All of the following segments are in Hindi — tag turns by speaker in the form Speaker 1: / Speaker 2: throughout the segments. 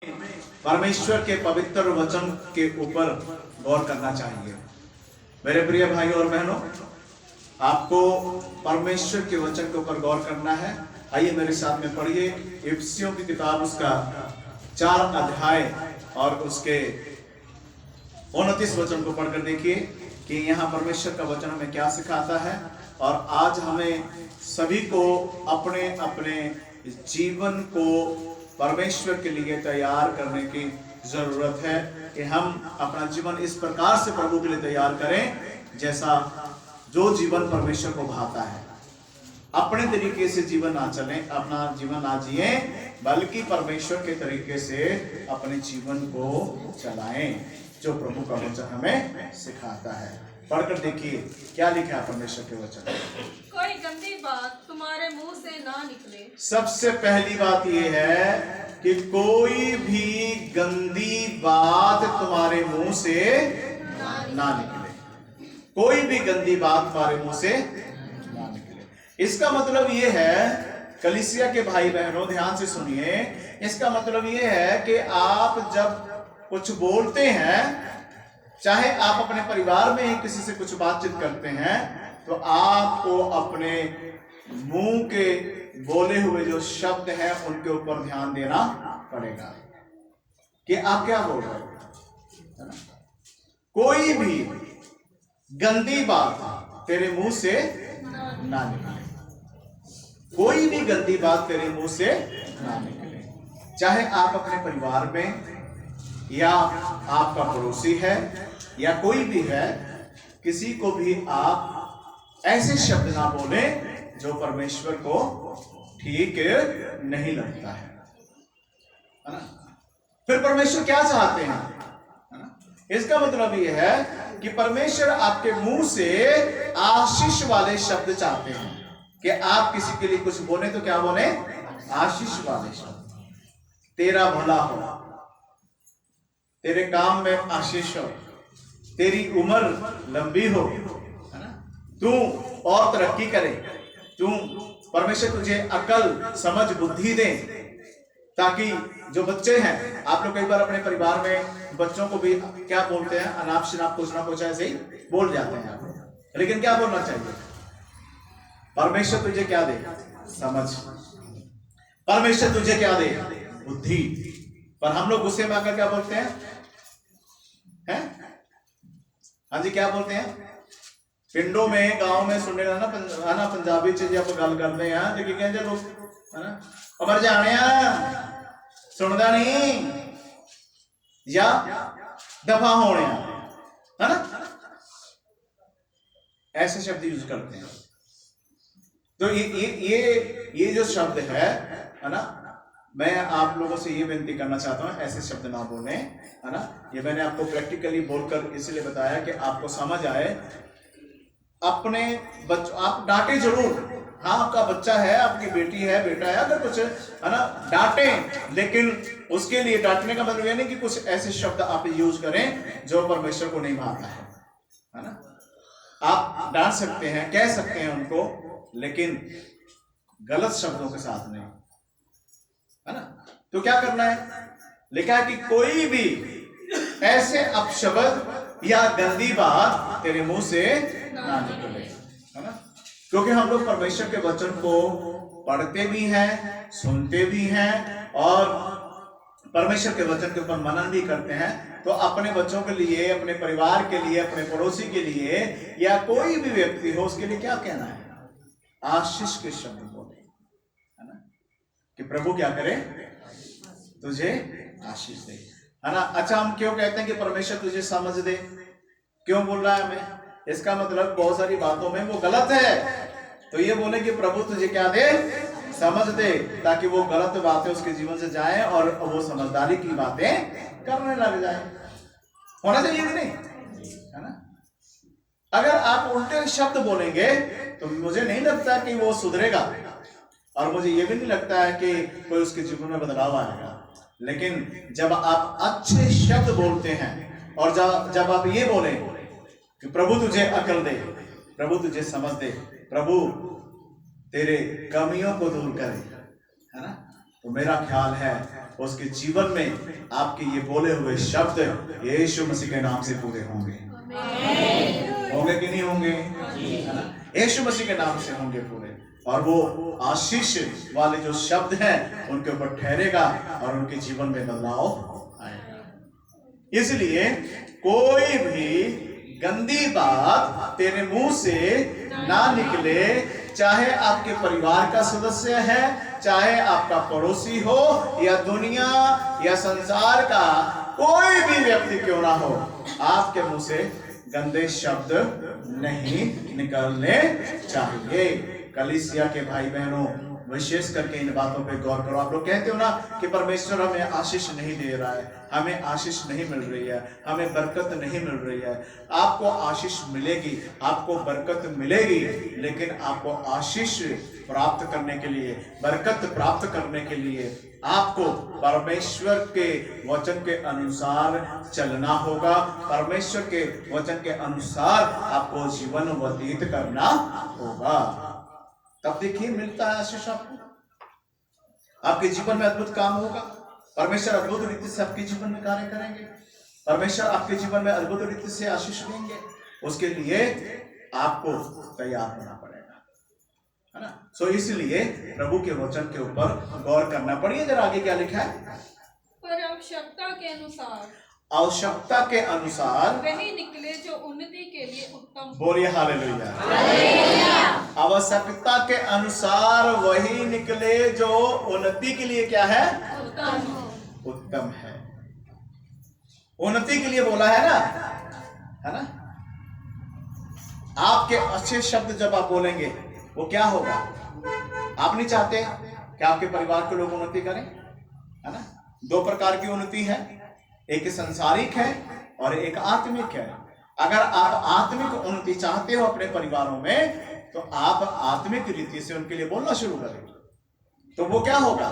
Speaker 1: परमेश्वर के पवित्र वचन के ऊपर गौर करना चाहिए। मेरे प्रिय भाइयों और बहनों, आपको परमेश्वर के वचन के ऊपर गौर करना है। आइए मेरे साथ में पढ़िए इफिसियों की किताब, उसका 4 अध्याय और उसके 29 वचन को पढ़कर देखिए कि यहाँ परमेश्वर का वचन हमें क्या सिखाता है। और आज हमें सभी को अपने अपने जीवन को परमेश्वर के लिए तैयार करने की जरूरत है कि हम अपना जीवन इस प्रकार से प्रभु के लिए तैयार करें जैसा जो जीवन परमेश्वर को भाता है। अपने तरीके से जीवन ना चलें, अपना जीवन ना जिए, बल्कि परमेश्वर के तरीके से अपने जीवन को चलाएं जो प्रभु का वचन हमें सिखाता है। पढ़कर देखिए क्या लिखा है परमेश्वर के वचन में।
Speaker 2: कोई गंदी बात तुम्हारे मुंह से ना निकले।
Speaker 1: सबसे पहली बात यह है कि कोई भी गंदी बात तुम्हारे मुंह से ना निकले। कोई भी गंदी बात तुम्हारे मुंह से ना निकले। इसका मतलब यह है, कलीसिया के भाई बहनों ध्यान से सुनिए, इसका मतलब यह है कि आप जब कुछ बोलते हैं, चाहे आप अपने परिवार में किसी से कुछ बातचीत करते हैं, तो आपको अपने मुंह के बोले हुए जो शब्द हैं उनके ऊपर ध्यान देना पड़ेगा कि आप क्या बोल रहे हो। कोई भी गंदी बात तेरे मुंह से ना निकले। कोई भी गंदी बात तेरे मुंह से ना निकले, चाहे आप अपने परिवार में या आपका पड़ोसी है या कोई भी है, किसी को भी आप ऐसे शब्द ना बोले जो परमेश्वर को ठीक नहीं लगता है ना। फिर परमेश्वर क्या चाहते हैं, है ना? इसका मतलब यह है कि परमेश्वर आपके मुंह से आशीष वाले शब्द चाहते हैं कि आप किसी के लिए कुछ बोले तो क्या बोले, आशीष वाले शब्द। तेरा भला हो, तेरे काम में आशीष हो, तेरी उम्र लंबी हो, है ना, तू और तरक्की करे, तू परमेश्वर तुझे अकल समझ बुद्धि दे, ताकि जो बच्चे हैं, आप लोग कई बार अपने परिवार में बच्चों को भी क्या बोलते हैं, अनाप शनाप कुछ ना कुछ ऐसे ही बोल जाते हैं, लेकिन क्या बोलना चाहिए, परमेश्वर तुझे क्या दे, समझ, परमेश्वर तुझे क्या दे, बुद्धि। पर हम लोग गुस्से में आकर क्या बोलते हैं, हैं? हाँ जी, क्या बोलते हैं, पिंडों में गांव में सुनने ना पंजाबी चीज आप गल करते हैं जो कहते लोग, है ना, अमर जाने सुनता नहीं या दफा होने, है ना, ऐसे शब्द यूज करते हैं। तो ये जो शब्द है ना, मैं आप लोगों से ये विनती करना चाहता हूं ऐसे शब्द ना बोलें, है ना। ये मैंने आपको प्रैक्टिकली बोलकर इसलिए बताया कि आपको समझ आए। अपने बच्चों आप डांटे जरूर, हाँ आपका बच्चा है, आपकी बेटी है, बेटा है, अगर कुछ है ना डांटें, लेकिन उसके लिए डांटने का मतलब ये नहीं कि कुछ ऐसे शब्द आप यूज करें जो परमेश्वर को नहीं भाता है ना। आप डांट सकते हैं, कह सकते हैं उनको, लेकिन गलत शब्दों के साथ नहीं, है ना। तो क्या करना है, लिखा है कि कोई भी ऐसे अपशब्द या गंदी बात तेरे मुंह से ना निकले, है ना। क्योंकि हम लोग परमेश्वर के वचन को पढ़ते भी हैं, सुनते भी हैं और परमेश्वर के वचन के ऊपर मनन भी करते हैं। तो अपने बच्चों के लिए, अपने परिवार के लिए, अपने पड़ोसी के लिए या कोई भी व्यक्ति हो, उसके लिए क्या कहना है, आशीष के शब्द बोले, है ना, कि प्रभु क्या करे, तुझे आशीष दे, है ना। अच्छा, हम क्यों कहते हैं कि परमेश्वर तुझे समझ दे, क्यों बोल रहा है हमें, इसका मतलब बहुत सारी बातों में वो गलत है, तो ये बोले कि प्रभु तुझे क्या दे, समझ दे, ताकि वो गलत बातें उसके जीवन से जाएं और वो समझदारी की बातें करने लग जाए। होना चाहिए कि नहीं, है ना। अगर आप उल्टे शब्द बोलेंगे तो मुझे नहीं लगता कि वो सुधरेगा, और मुझे ये भी नहीं लगता है कि कोई उसके जीवन में बदलाव आएगा। लेकिन जब आप अच्छे शब्द बोलते हैं और जब आप ये बोले कि प्रभु तुझे अकल दे, प्रभु तुझे समझ दे, प्रभु तेरे कमियों को दूर करे, है ना, तो मेरा ख्याल है उसके जीवन में आपके ये बोले हुए शब्द यीशु मसीह के नाम से पूरे होंगे। होंगे कि नहीं होंगे? है ना? यीशु मसीह के नाम से होंगे पूरे, और वो आशीष वाले जो शब्द हैं उनके ऊपर ठहरेगा और उनके जीवन में बदलाव आएगा। इसलिए कोई भी गंदी बात तेरे मुंह से ना निकले, चाहे आपके परिवार का सदस्य है, चाहे आपका पड़ोसी हो, या दुनिया या संसार का कोई भी व्यक्ति क्यों ना हो, आपके मुंह से गंदे शब्द नहीं निकलने चाहिए। कलीसिया के भाई बहनों, विशेष करके इन बातों पे गौर करो। आप लोग कहते हो ना कि परमेश्वर हमें आशीष नहीं दे रहा है, हमें आशीष नहीं मिल रही है, हमें बरकत नहीं मिल रही है। आपको आशीष मिलेगी, आपको बरकत मिलेगी, लेकिन आपको आशीष प्राप्त करने के लिए, बरकत प्राप्त करने के लिए आपको परमेश्वर के वचन के अनुसार चलना होगा। परमेश्वर के वचन के अनुसार आपको जीवन व्यतीत करना होगा। तब देखिए मिलता है आशीष आपको, आपके जीवन में अद्भुत काम होगा। परमेश्वर अद्भुत रीति से आपके जीवन में कार्य करेंगे। परमेश्वर आपके जीवन में अद्भुत रीति से आशीष देंगे। उसके लिए आपको तैयार होना पड़ेगा, है ना? सो इसलिए प्रभु के वचन के ऊपर गौर करना पड़ेगा। जरा आगे क्या लिखा है?
Speaker 2: पर आवश्यकता के अनुसार,
Speaker 1: आवश्यकता के अनुसार
Speaker 2: वही निकले जो उन्नति के लिए उत्तम हो।
Speaker 1: बोलिए हालेलुया। आवश्यकता के अनुसार वही निकले जो उन्नति के लिए क्या है?
Speaker 2: उत्तम हो।
Speaker 1: उत्तम है। उन्नति के लिए बोला है ना? आपके अच्छे शब्द जब आप बोलेंगे वो क्या होगा? आप नहीं चाहते कि आपके परिवार के लोग उन्नति करें, है ना? दो प्रकार की उन्नति है, एक सांसारिक है और एक आत्मिक है। अगर आप आत्मिक उन्नति चाहते हो अपने परिवारों में, तो आप आत्मिक रीति से उनके लिए बोलना शुरू करें, तो वो क्या होगा?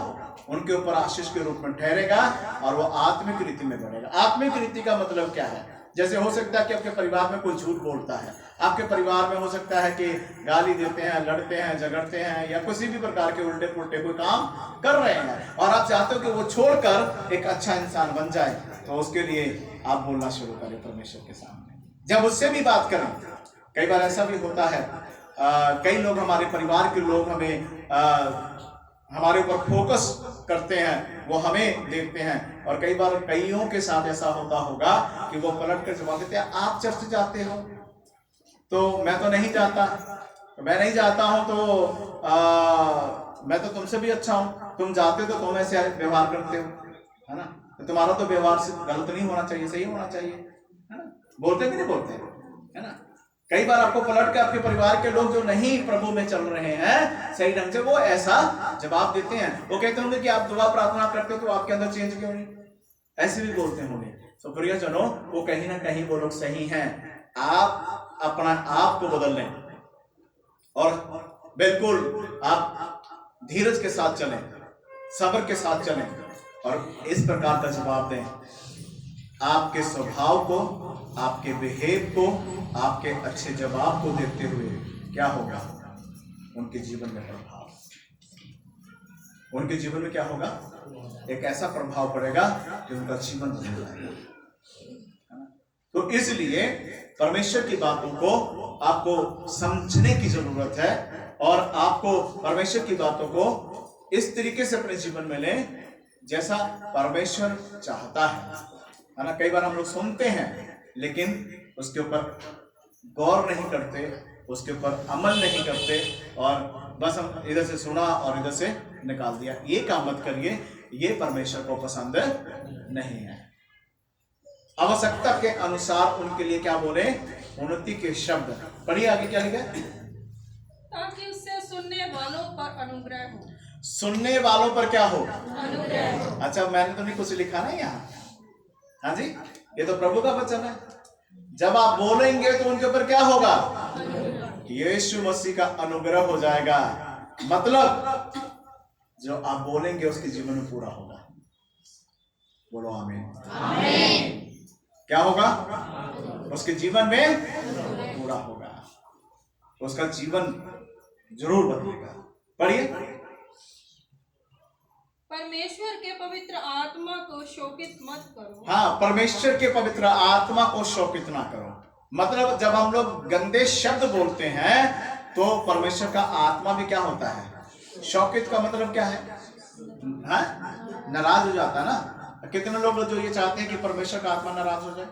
Speaker 1: उनके ऊपर आशीष के रूप में ठहरेगा और वो आत्मिक रीति में बढ़ेगा। आत्मिक रीति का मतलब क्या है? जैसे हो सकता है कि आपके परिवार में कोई झूठ बोलता है, आपके परिवार में हो सकता है कि गाली देते हैं, लड़ते हैं, झगड़ते हैं, या किसी भी प्रकार के उल्टे पुल्टे कोई काम कर रहे हैं, और आप चाहते हो कि वो छोड़कर एक अच्छा इंसान बन जाए, तो उसके लिए आप बोलना शुरू करें परमेश्वर के सामने। जब उससे भी बात करें, कई बार ऐसा भी होता है, कई लोग, हमारे परिवार के लोग हमें हमारे ऊपर फोकस करते हैं, वो हमें देखते हैं, और कई बार कईयों के साथ ऐसा होता होगा कि वो पलट कर जवाब देते हैं, आप चर्च जाते हो तो मैं तो नहीं जाता, मैं नहीं जाता हूं तो मैं तो तुमसे भी अच्छा हूं, तुम जाते तो तुम ऐसे व्यवहार करते हो, है ना? तो तुम्हारा तो व्यवहार गलत नहीं होना चाहिए, सही होना चाहिए, है ना? बोलते भी नहीं बोलते, है ना? कई बार आपको पलट के आपके परिवार के लोग जो नहीं प्रभु में चल रहे हैं सही ढंग से, वो ऐसा जवाब देते हैं। वो कहते होंगे कि आप दुआ प्रार्थना करते हो तो आपके अंदर चेंज क्यों नहीं? ऐसे भी बोलते होंगे। तो प्रियजनों, वो कहीं ना कहीं वो लोग सही हैं। आप अपना आप को बदल लें और बिल्कुल आप धीरज के साथ चलें, सब्र के साथ चलें, और इस प्रकार का जवाब दें। आपके स्वभाव को, आपके बिहेव को, आपके अच्छे जवाब को देखते हुए क्या होगा? उनके जीवन में प्रभाव, उनके जीवन में क्या होगा? एक ऐसा प्रभाव पड़ेगा कि उनका जीवन बदल जाएगा। तो इसलिए परमेश्वर की बातों को आपको समझने की जरूरत है, और आपको परमेश्वर की बातों को इस तरीके से अपने जीवन में लें जैसा परमेश्वर चाहता है ना? कई बार हम लोग सुनते हैं लेकिन उसके ऊपर गौर नहीं करते, उसके ऊपर अमल नहीं करते, और बस हम इधर से सुना और इधर से निकाल दिया। ये काम मत करिए, ये परमेश्वर को पसंद नहीं है। आवश्यकता के अनुसार उनके लिए क्या बोले? उन्नति के शब्द। पढ़िए आगे क्या लिखा है?
Speaker 2: ताकि उससे सुनने वालों पर अनुग्रह हो।
Speaker 1: सुनने वालों पर क्या हो?
Speaker 2: अनुग्रह हो।
Speaker 1: अच्छा, मैंने तो नहीं कुछ लिखा ना यहाँ? हाँ जी, ये तो प्रभु का वचन है। जब आप बोलेंगे तो उनके ऊपर क्या होगा? यीशु मसीह का अनुग्रह हो जाएगा। मतलब जो आप बोलेंगे उसके जीवन में पूरा होगा। बोलो आमीन। आमीन। क्या होगा? उसके जीवन में पूरा होगा, उसका जीवन जरूर बदलेगा। पढ़िए
Speaker 2: परमेश्वर के पवित्र आत्मा को शोकित मत करो।
Speaker 1: हाँ, परमेश्वर के पवित्र आत्मा को शोकित ना करो। मतलब जब हम लोग गंदे शब्द बोलते हैं तो परमेश्वर का आत्मा भी क्या होता है? शोकित का मतलब क्या है? हाँ? नाराज हो जाता है ना। कितने लोग जो ये चाहते हैं कि परमेश्वर का आत्मा नाराज हो जाए?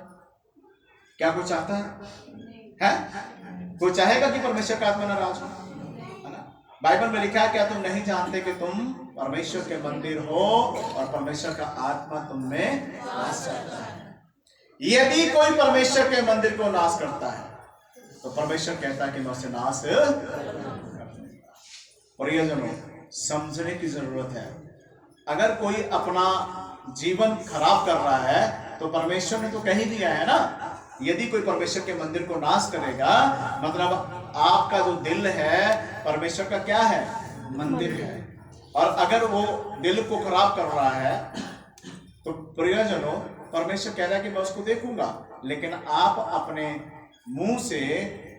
Speaker 1: क्या कोई चाहता है? कोई चाहेगा कि परमेश्वर का आत्मा नाराज हो? है ना? बाइबल में लिखा है, क्या तुम नहीं जानते कि तुम परमेश्वर के मंदिर हो और परमेश्वर का आत्मा तुम में वास करता है? यदि कोई परमेश्वर के मंदिर को नाश करता है तो परमेश्वर कहता है कि मैं उसे नाश कर दूंगा। प्रियजनों, समझने की जरूरत है। अगर कोई अपना जीवन खराब कर रहा है तो परमेश्वर ने तो कह ही दिया है ना, यदि कोई परमेश्वर के मंदिर को नाश करेगा, मतलब आपका जो दिल है परमेश्वर का क्या है? मंदिर है। और अगर वो दिल को खराब कर रहा है तो प्रियजनों, परमेश्वर कह रहा है कि मैं उसको देखूंगा, लेकिन आप अपने मुंह से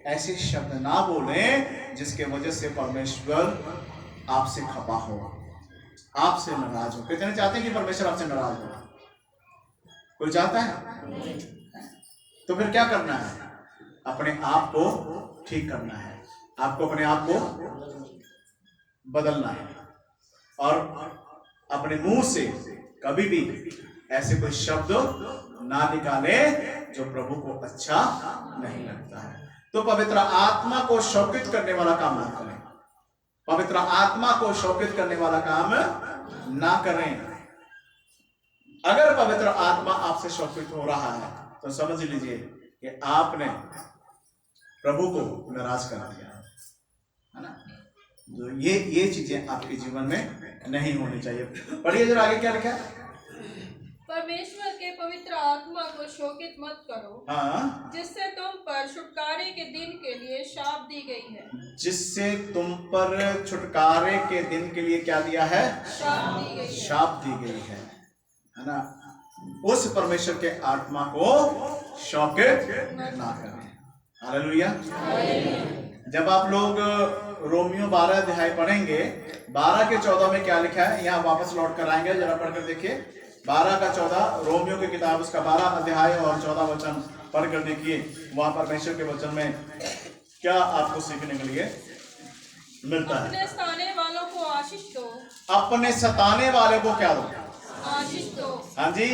Speaker 1: ऐसे शब्द ना बोलें जिसके वजह से परमेश्वर आपसे खपा हो, आपसे नाराज हो। कितने चाहते हैं कि परमेश्वर आपसे नाराज हो? कोई चाहता है? तो फिर क्या करना है? अपने आप को ठीक करना है, आपको अपने आप को बदलना है और अपने मुंह से कभी भी ऐसे कोई शब्द ना निकाले जो प्रभु को अच्छा नहीं लगता है। तो पवित्र आत्मा को शोकित करने वाला काम ना करें, पवित्र आत्मा को शोकित करने वाला काम ना करें। अगर पवित्र आत्मा आपसे शोकित हो रहा है तो समझ लीजिए कि आपने प्रभु को नाराज कर दिया है ना। तो ये चीजें आपके जीवन में नहीं होनी चाहिए। पढ़िए जरा आगे क्या लिखा है?
Speaker 2: परमेश्वर के पवित्र आत्मा को शोकित मत करो,
Speaker 1: हाँ,
Speaker 2: जिससे तुम पर छुटकारे के दिन के लिए शाप दी गई है।
Speaker 1: जिससे तुम पर छुटकारे के दिन के लिए क्या दिया है?
Speaker 2: शाप दी गई है।
Speaker 1: शाप दी गई है ना। उस परमेश्वर के आत्मा को शोकित ना करें। हालेलुया। जब आप लोग रोमियो 12 अध्याय पढ़ेंगे, 12 के 14 में क्या लिखा है, यहाँ वापस लौट कर आएंगे, जरा पढ़कर देखिए। 12 का 14, रोमियो की किताब उसका 12 अध्याय और 14 वचन पढ़कर देखिए। वहां परमेश्वर के वचन में क्या आपको सीखने के लिए मिलता है?
Speaker 2: अपने सताने वालों को आशीष दो।
Speaker 1: अपने सताने वाले को क्या दो?
Speaker 2: आशीष दो।
Speaker 1: हाँ जी,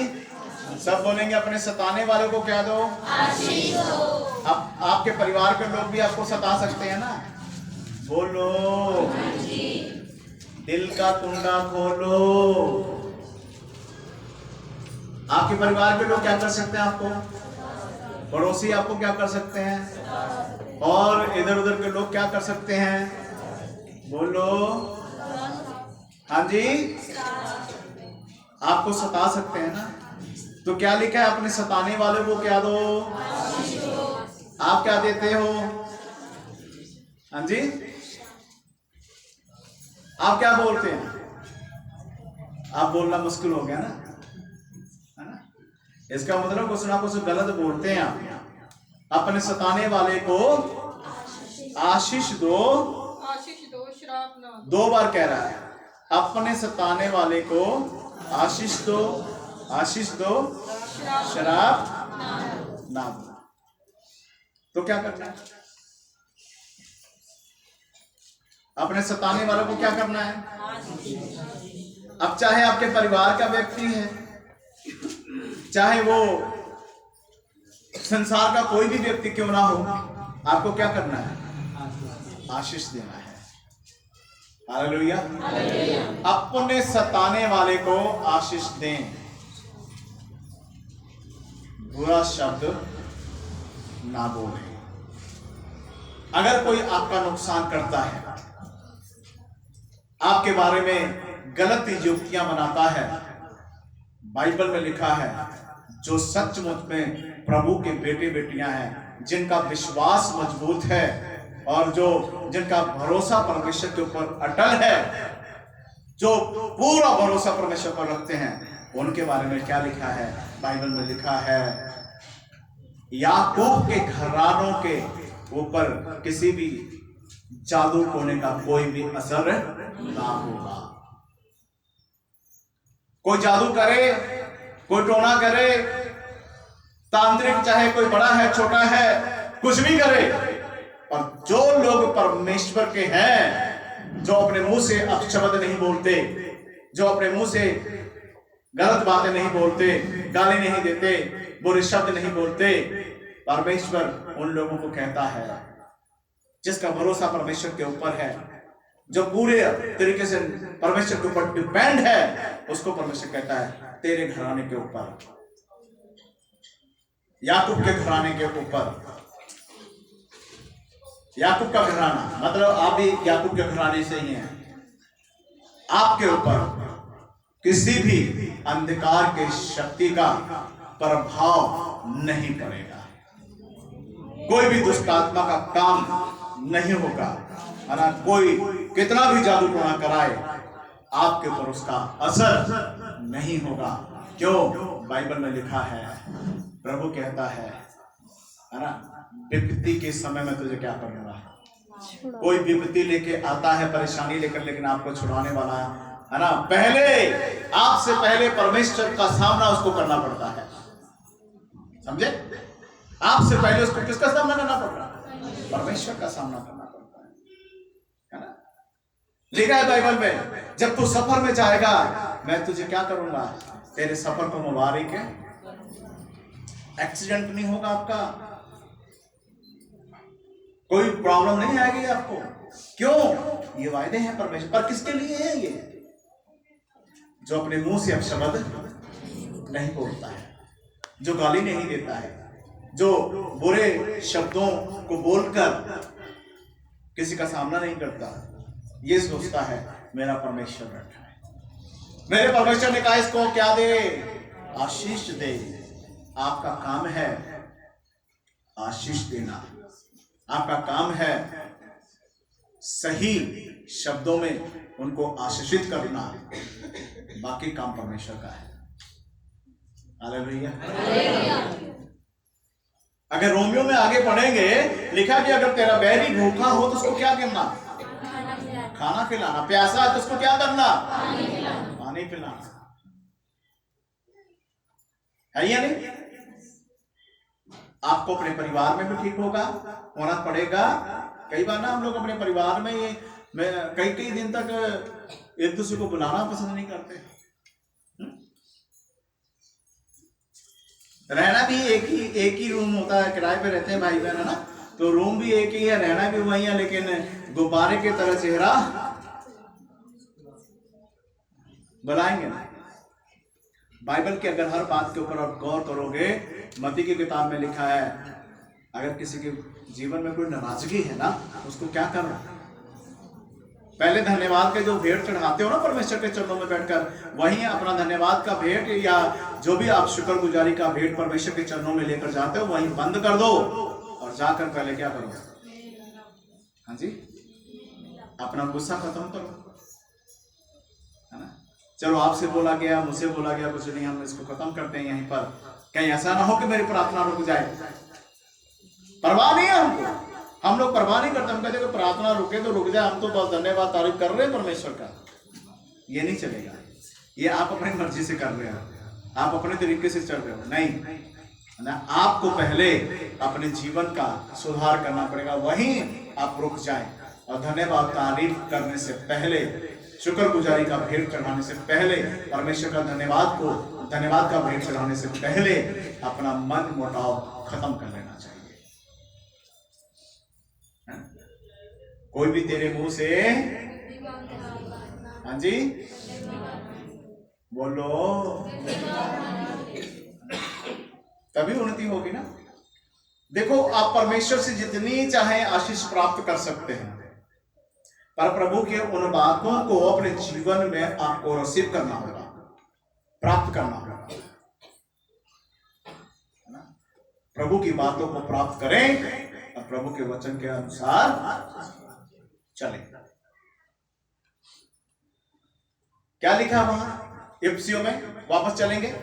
Speaker 1: सब बोलेंगे अपने सताने वाले को क्या दो?
Speaker 2: आशीष दो।
Speaker 1: अब आपके परिवार के लोग भी आपको सता सकते हैं ना। बोलो, दिल का कुंडा खोलो। आपके परिवार के लोग क्या कर सकते हैं आपको? पड़ोसी आपको क्या कर सकते हैं? और इधर उधर के लोग क्या कर सकते हैं? बोलो, हाँ जी, आपको सता सकते हैं ना। तो क्या लिखा है? अपने सताने वाले को क्या दो? आप क्या देते हो? हाँ जी, आप क्या बोलते हैं? आप बोलना मुश्किल हो गया ना, है ना। इसका मतलब कुछ ना कुछ गलत बोलते हैं आप। अपने सताने वाले को आशीष दो।
Speaker 2: आशीष दो, श्राप ना दो।
Speaker 1: 2 बार कह रहा है, अपने सताने वाले को आशीष दो, आशीष दो, शराब ना दो। तो क्या करना है? अपने सताने वालों को क्या करना है? अब चाहे आपके परिवार का व्यक्ति है, चाहे वो संसार का कोई भी व्यक्ति क्यों ना हो, आपको क्या करना है? आशीष देना है। हालेलुया। अपने सताने वाले को आशीष दें, बुरा शब्द ना बोलें। अगर कोई आपका नुकसान करता है, आपके बारे में गलत युक्तियां बनाता है, बाइबल में लिखा है जो सचमुच में प्रभु के बेटे बेटियां हैं, जिनका विश्वास मजबूत है और जिनका भरोसा परमेश्वर के ऊपर अटल है, जो पूरा भरोसा परमेश्वर पर रखते हैं, उनके बारे में क्या लिखा है? बाइबल में लिखा है याकूब के घरानों के ऊपर किसी भी जादू टोने का कोई भी असर ना होगा। कोई जादू करे, कोई टोना करे, तांत्रिक, चाहे कोई बड़ा है छोटा है, कुछ भी करे। और जो लोग परमेश्वर के हैं, जो अपने मुंह से अपशब्द नहीं बोलते, जो अपने मुंह से गलत बातें नहीं बोलते, गाली नहीं देते, बुरे शब्द नहीं बोलते, परमेश्वर उन लोगों को कहता है, जिसका भरोसा परमेश्वर के ऊपर है, जो पूरे तरीके से परमेश्वर के ऊपर डिपेंड है, उसको परमेश्वर कहता है तेरे घराने के ऊपर, याकूब के घराने के ऊपर। याकूब का घराना मतलब आप भी याकूब के घराने से ही हैं। आपके ऊपर किसी भी अंधकार के शक्ति का प्रभाव नहीं पड़ेगा, कोई भी दुष्ट आत्मा का काम नहीं होगा, है ना। कोई कितना भी जादू टोना कराए, आपके ऊपर उसका असर नहीं होगा। क्यों? बाइबल में लिखा है, प्रभु कहता है ना, विपत्ति के समय में तुझे क्या करूंगा। कोई विपत्ति लेके आता है, परेशानी लेकर, लेकिन आपको छुड़ाने वाला है ना। पहले आपसे पहले परमेश्वर का सामना उसको करना पड़ता है, समझे? आपसे पहले उसको किसका सामना करना पड़ रहा है? परमेश्वर का सामना करना पड़ता है ना। लिखा है बाइबल में, जब तू सफर में जाएगा मैं तुझे क्या करूंगा, तेरे सफर को मुबारक है, एक्सीडेंट नहीं होगा आपका, कोई प्रॉब्लम नहीं आएगी आपको। क्यों? ये वायदे हैं परमेश्वर पर। किसके लिए है ये? जो अपने मुंह से अपशब्द नहीं बोलता है, जो गाली नहीं देता है, जो बुरे शब्दों को बोलकर किसी का सामना नहीं करता, ये सोचता है मेरा परमेश्वर बैठा है, मेरे परमेश्वर ने कहा इसको क्या दे, आशीष दे। आपका काम है आशीष देना, आपका काम है सही शब्दों में उनको आशीषित करना, बाकी काम परमेश्वर का है। हालेलुया। अगर रोमियो में आगे पढ़ेंगे, लिखा कि अगर तेरा बैरी भूखा हो तो उसको क्या करना, खाना खिलाना, प्यासा है तो उसको क्या करना, पानी पिलाना, है या नहीं? आपको अपने परिवार में भी ठीक होना पड़ेगा। कई बार ना हम लोग अपने परिवार में कई कई दिन तक एक दूसरे को बुलाना पसंद नहीं करते। रहना भी एक ही रूम होता है, किराए पे रहते हैं भाई बहन, है ना, तो रूम भी एक ही है, रहना भी वही है, लेकिन गुब्बारे की तरह चेहरा बुलाएंगे ना। बाइबल के अगर हर बात के ऊपर आप गौर करोगे, मत्ती की किताब में लिखा है, अगर किसी के जीवन में कोई नाराजगी है ना, उसको क्या करना, पहले धन्यवाद के जो भेंट चढ़ाते हो ना परमेश्वर के चरणों में बैठकर, वहीं अपना धन्यवाद का भेंट या जो भी आप शुक्रगुजारी का भेंट परमेश्वर के चरणों में लेकर जाते हो, वहीं बंद कर दो और जाकर पहले क्या करो, हाँ जी, अपना गुस्सा खत्म करो, है ना। चलो आपसे बोला गया, मुझसे बोला गया, कुछ नहीं, हम इसको खत्म करते हैं यहीं पर। कहीं ऐसा ना हो कि मेरी प्रार्थना रुक जाए। परवाह नहीं है हमको, हम लोग परवाह नहीं करते, हम कहते कि प्रार्थना रुके तो रुक जाए, हम तो बस धन्यवाद तारीफ कर रहे हैं परमेश्वर का। ये नहीं चलेगा, ये आप अपनी मर्जी से कर रहे हो, आप अपने तरीके से चल रहे हो, नहीं ना। आपको पहले अपने जीवन का सुधार करना पड़ेगा, वहीं आप रुक जाए। और धन्यवाद तारीफ करने से पहले, शुक्रगुजारी का भेंट चढ़ाने से पहले, परमेश्वर का धन्यवाद का भेंट चढ़ाने से पहले अपना मन मुटाव खत्म कर लेना चाहिए। कोई भी तेरे मुंह से, हाँ जी बोलो, तभी उन्नति होगी ना। देखो, आप परमेश्वर से जितनी चाहे आशीष प्राप्त कर सकते हैं, पर प्रभु के उन बातों को अपने जीवन में आपको रिसीव करना होगा, प्राप्त करना होगा, प्रभु की बातों को प्राप्त करें और प्रभु के वचन के अनुसार चलें। क्या लिखा वहां इफिसियों में, वापस चलेंगे।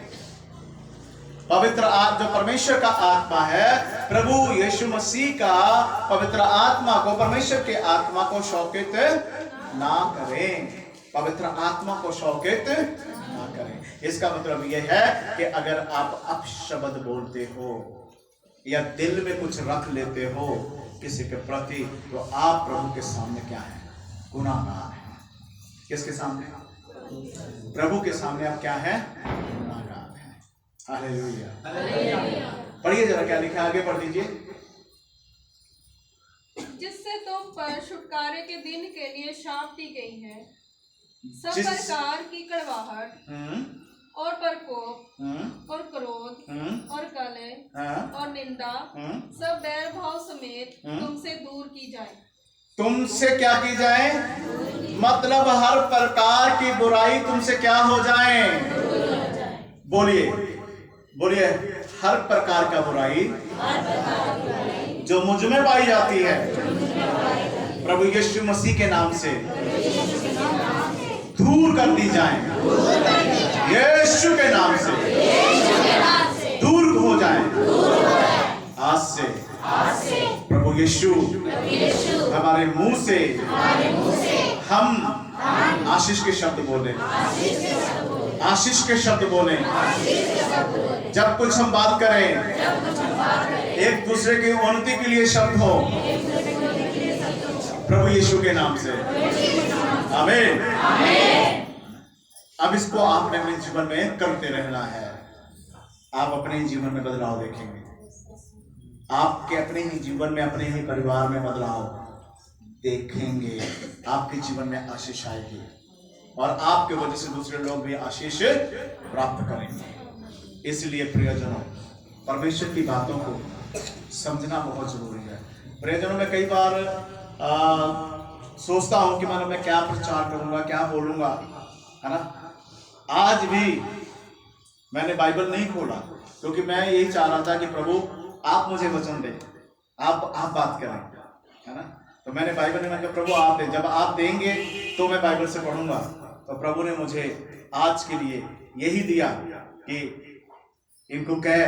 Speaker 1: पवित्र जो परमेश्वर का आत्मा है, प्रभु यीशु मसीह का पवित्र आत्मा को, परमेश्वर के आत्मा को शौकित ना करें, पवित्र आत्मा को शौकित ना करें। इसका मतलब यह है कि अगर आप अपशब्द बोलते हो या दिल में कुछ रख लेते हो किसी के प्रति, तो आप प्रभु के सामने क्या है? गुनाहगार हैं। किसके सामने? प्रभु के सामने आप क्या है? गुनाहगार हैं। हालेलुया। पढ़िए जरा क्या लिखा है, आगे पढ़ दीजिए।
Speaker 2: जिससे तुम पर छुटकारे के दिन के लिए शाप दी गई है, सब प्रकार की कड़वाहट और प्रकोप और क्रोध और कलह और निंदा सब बैर भाव समेत तुमसे दूर की जाए।
Speaker 1: तुमसे क्या की जाए? मतलब हर प्रकार की बुराई तुमसे क्या हो जाए? बोलिए बोलिए, हर प्रकार का बुराई जो मुझ में पाई जाती है, प्रभु यीशु मसीह के नाम से दूर कर दी जाए। यीशु के नाम से दूर हो जाए। आज से प्रभु यीशु हमारे मुंह से हम आशीष के शब्द बोले, आशीष के शब्द बोले। जब कुछ हम बात करें, एक दूसरे की उन्नति के लिए शब्द हो, प्रभु यीशु के नाम से। आमीन। अब इसको आपने अपने जीवन में करते रहना है। आप अपने जीवन में बदलाव देखेंगे, आपके अपने ही जीवन में, अपने ही परिवार में बदलाव देखेंगे। आपके जीवन में आशीष आएगी और आपके वजह से दूसरे लोग भी आशीष प्राप्त करेंगे। इसलिए प्रियजनों, परमेश्वर की बातों को समझना बहुत जरूरी है। प्रियजनों, मैं कई बार सोचता हूं कि मतलब मैं क्या प्रचार करूंगा, क्या बोलूंगा, है ना। आज भी मैंने बाइबल नहीं खोला क्योंकि मैं यही चाह रहा था कि प्रभु आप मुझे वचन दें, आप बात करें, है ना। तो मैंने बाइबल में कहा प्रभु आप दें, जब आप देंगे तो मैं बाइबल से पढ़ूंगा। तो प्रभु ने मुझे आज के लिए यही दिया कि इनको कह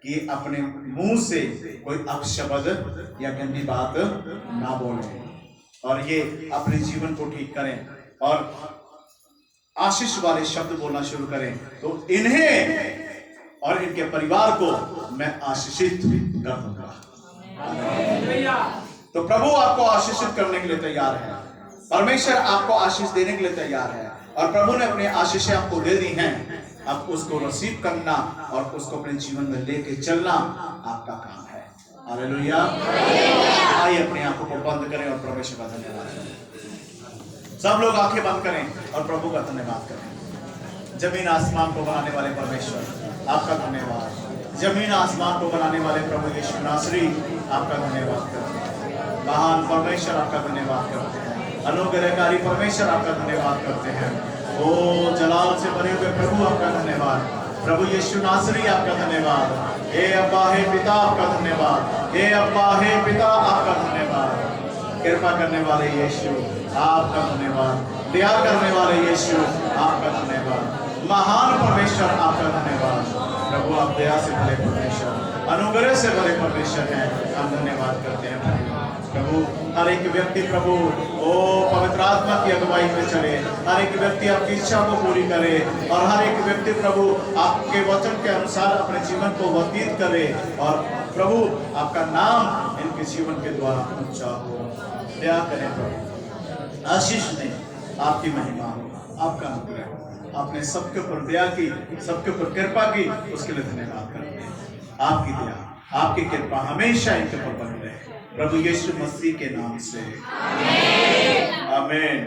Speaker 1: कि अपने मुंह से कोई अपशब्द या गंदी बात ना बोलें और ये अपने जीवन को ठीक करें और आशीष वाले शब्द बोलना शुरू करें, तो इन्हें और इनके परिवार को मैं आशीषित कर दूंगा। तो प्रभु आपको आशीषित करने के लिए तैयार है, परमेश्वर आपको आशीष देने के लिए तैयार है और प्रभु ने अपनी आशीषें आपको दे दी हैं। अब उसको रिसीव करना और उसको अपने जीवन में लेके चलना आपका काम है। हालेलुया। आइए अपनी आंखों को बंद करें और परमेश्वर का धन्यवाद करें। सब लोग आंखें बंद करें और प्रभु का धन्यवाद करें। जमीन आसमान को बनाने वाले परमेश्वर आपका धन्यवाद। जमीन आसमान को बनाने वाले प्रभु यीशु नासरी आपका धन्यवाद करते हैं। महान परमेश्वर आपका धन्यवाद करते हैं। अनुग्रहकारी परमेश्वर आपका धन्यवाद करते हैं। ओ जलाल से बने हुए प्रभु आपका धन्यवाद। प्रभु यीशु नासरी आपका धन्यवाद। हे अब्बा, हे पिता आपका धन्यवाद। हे अब्बा, हे पिता आपका धन्यवाद। कृपा करने वाले यीशु आपका धन्यवाद। दया करने वाले यीशु आपका धन्यवाद। महान परमेश्वर आपका धन्यवाद। प्रभु आप दया से भरे परमेश्वर, अनुग्रह से भरे परमेश्वर हैं। हम धन्यवाद करते हैं प्रभु। हर एक व्यक्ति प्रभु ओ पवित्र आत्मा की अगुवाई में चले, हर एक व्यक्ति आपकी इच्छा को पूरी करे और हर एक व्यक्ति प्रभु आपके वचन के अनुसार अपने जीवन को व्यतीत करे और प्रभु आपका नाम इनके जीवन के द्वारा ऊंचा हो। दया करें प्रभु, आशीष दें, आपकी महिमा हो, आपका अनुग्रह हो। आपने सबके ऊपर दया की, सबके ऊपर कृपा की, उसके लिए धन्यवाद करते हैं। आपकी दया, आपकी कृपा हमेशा इनके ऊपर बनी रहे, प्रभु यीशु मसीह के नाम से आमीन।